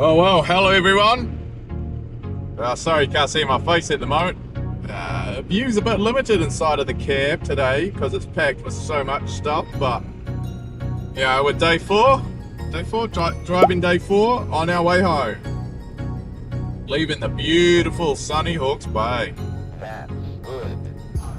Oh well, hello everyone. Sorry you can't see my face at the moment. View's a bit limited inside of the cab today because it's packed with so much stuff, but yeah, we're driving day 4 on our way home. Leaving the beautiful sunny Hawke's Bay. That's good.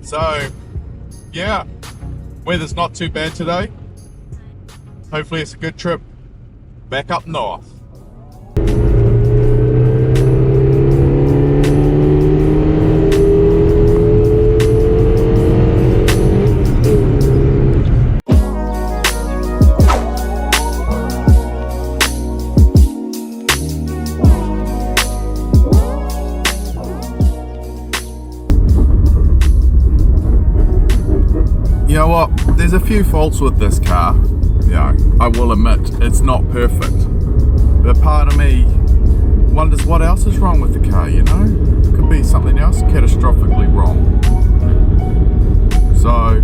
So yeah, weather's not too bad today. Hopefully it's a good trip back up north. You know what, there's a few faults with this car. You know, I will admit it's not perfect, but part of me wonders what else is wrong with the car, you know? Could be something else catastrophically wrong. So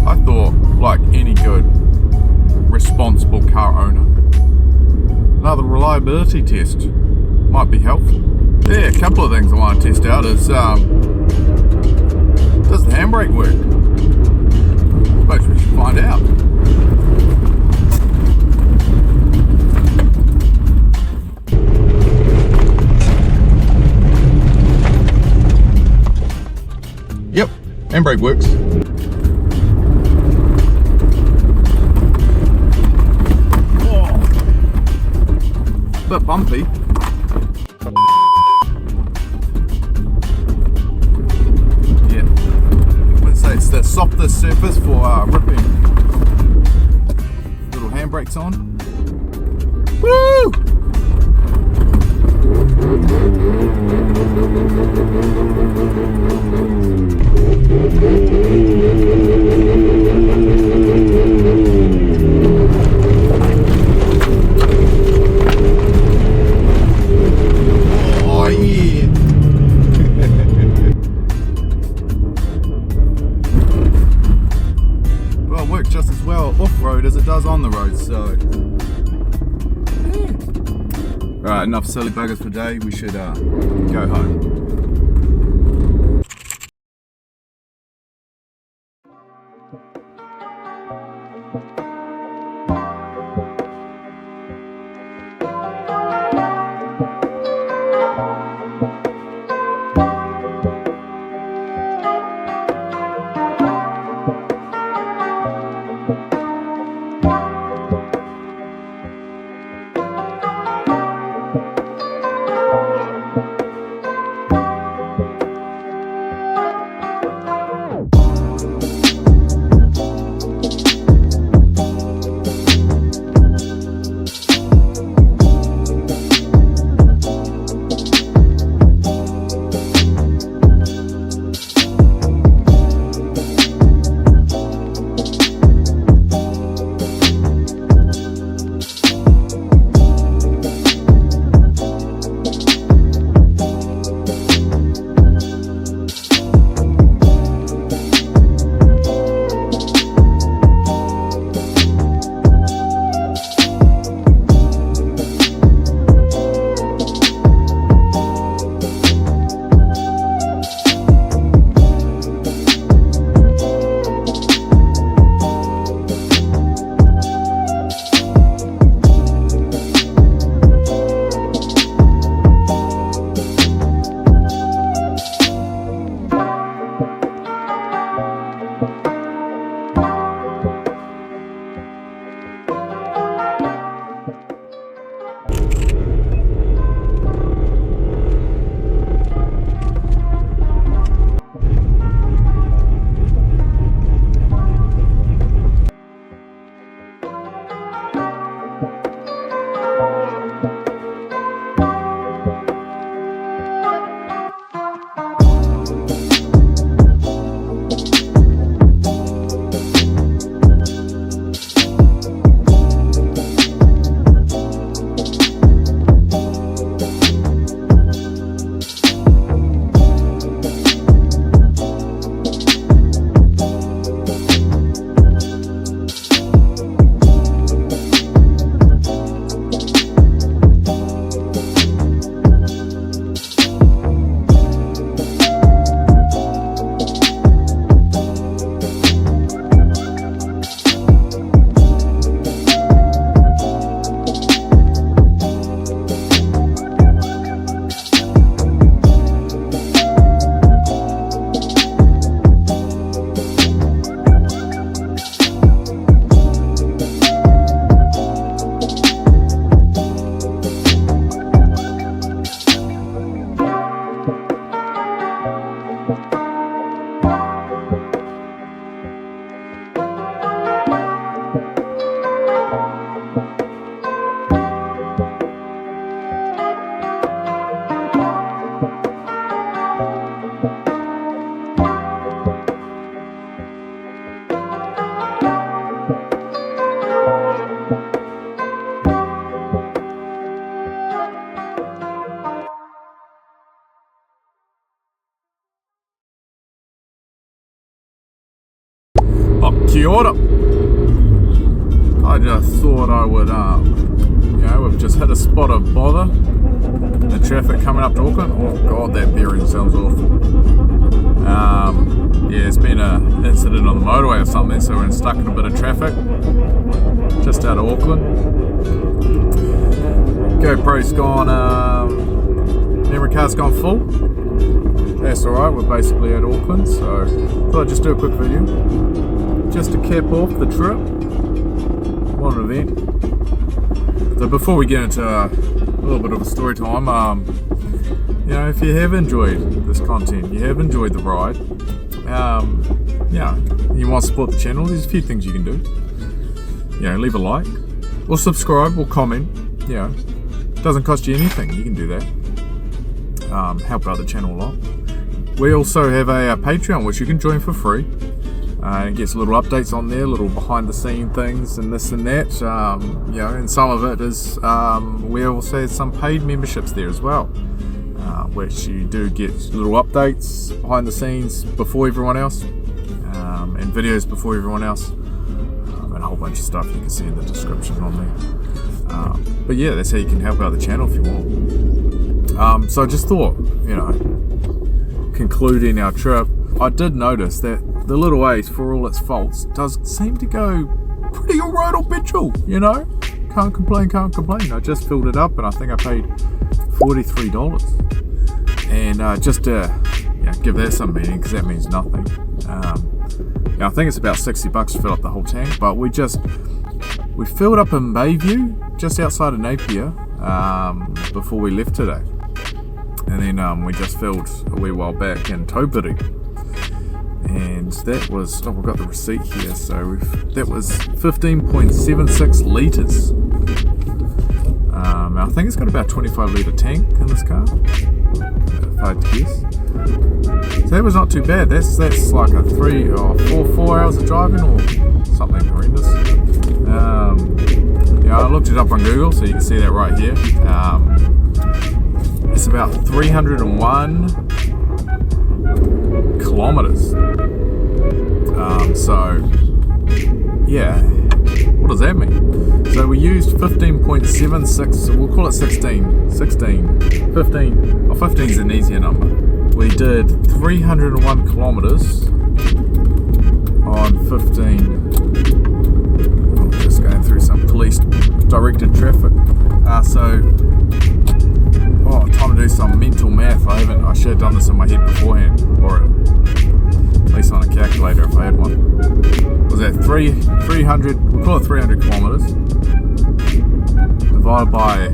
I thought, like any good responsible car owner, another reliability test might be helpful. Yeah, a couple of things I want to test out is does the handbrake work? I suppose we should find out. Yep, handbrake works. Oh, bit bumpy. Yeah, I would say it's the softest surface for ripping little handbrakes on. Woo! Oh yeah! Well, it works just as well off-road as it does on the road, so alright, enough silly buggers for today. We should go home. Kia ora. I just thought I would, you know, we've just hit a spot of bother. The traffic coming up to Auckland. Oh god, that bearing sounds awful. Yeah, it's been an incident on the motorway or something, so we're stuck in a bit of traffic just out of Auckland. GoPro's gone, memory card's gone full. That's alright, we're basically at Auckland, so thought I'd just do a quick video just to cap off the trip. What an event. So before we get into a little bit of a story time, you know, if you have enjoyed this content, you have enjoyed the ride, yeah, you want to support the channel, there's a few things you can do. You know, leave a like, or subscribe, or comment, you know, doesn't cost you anything, you can do that. Help out the channel a lot. We also have a Patreon which you can join for free. It gets little updates on there, little behind the scene things and this and that, you know, and some of it is, we also have some paid memberships there as well, which you do get little updates behind the scenes before everyone else, and videos before everyone else, and a whole bunch of stuff you can see in the description on there. But yeah, that's how you can help out the channel if you want. So I just thought, you know, concluding our trip, I did notice that the little Ace, for all its faults, does seem to go pretty alright on petrol, you know? Can't complain, can't complain. I just filled it up and I think I paid $43. And just to, you know, give that some meaning, because that means nothing. Yeah, I think it's about $60 to fill up the whole tank, but we filled up in Bayview, just outside of Napier, before we left today. And then we just filled a wee while back in Taupiri. And that was, oh, we've got the receipt here, so that was 15.76 litres. I think it's got about a 25 litre tank in this car, if I had to guess. So that was not too bad. That's like a 4 hours of driving or something horrendous. Yeah, I looked it up on Google, so you can see that right here. It's about 301 kilometers. So yeah, what does that mean? So we used 15.76, so we'll call it 16, 15, 15 is an easier number. We did 301 kilometers on 15. I'm just going through some police directed traffic. Time to do some mental math. I should have done this in my head beforehand, or at least on a calculator if I had one. Was that 300, we'll call it 300 kilometers, divided by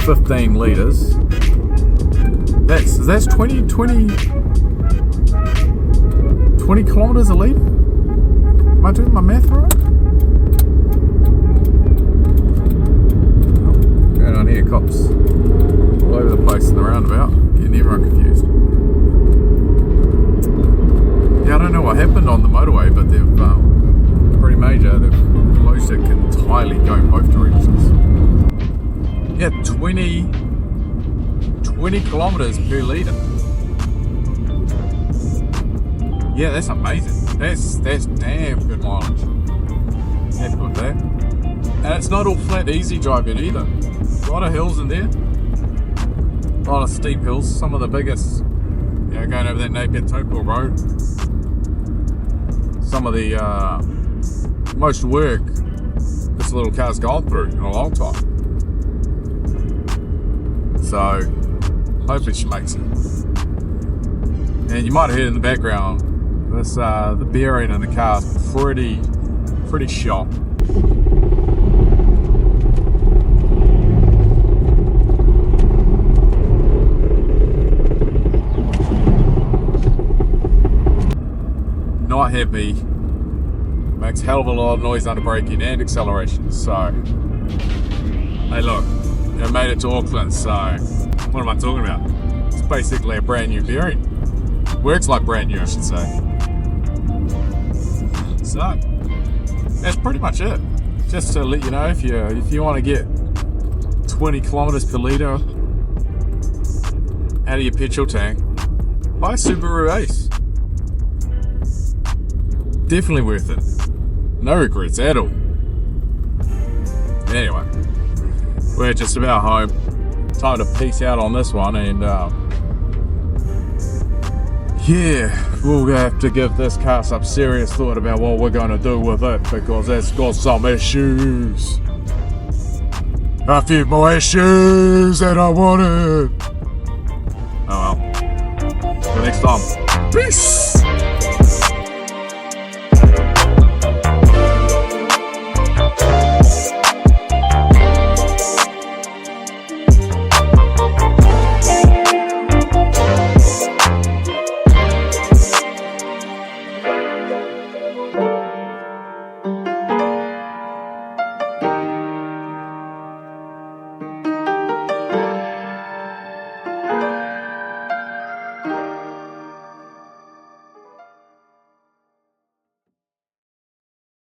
15 litres. That's 20 kilometers a litre? Am I doing my math right? Going on here, cops all over the place in the roundabout, getting everyone confused. Yeah, I don't know what happened on the motorway, but they've pretty major. They've closed it entirely, going both directions. Yeah, 20 kilometers per litre. Yeah, that's amazing. That's damn good mileage. Happy with that. And it's not all flat, easy driving either. A lot of hills in there. A lot of steep hills. Some of the biggest, you know, going over that Napier Topol Road. Some of the most work this little car's gone through in a long time. So hopefully she makes it. And you might have heard in the background, this the bearing in the car is pretty shot. Not happy. Makes a hell of a lot of noise under braking and acceleration. So, hey, look, I made it to Auckland. So, what am I talking about? It's basically a brand new bearing. Works like brand new, I should say. So, that's pretty much it. Just to let you know, if you want to get 20 kilometers per litre out of your petrol tank, buy a Subaru Ace. Definitely worth it. No regrets at all. Anyway, we're just about home. Time to peace out on this one, and yeah, we'll have to give this car some serious thought about what we're going to do with it, because it's got some issues. A few more issues than I wanted. Oh well. Till next time. Peace.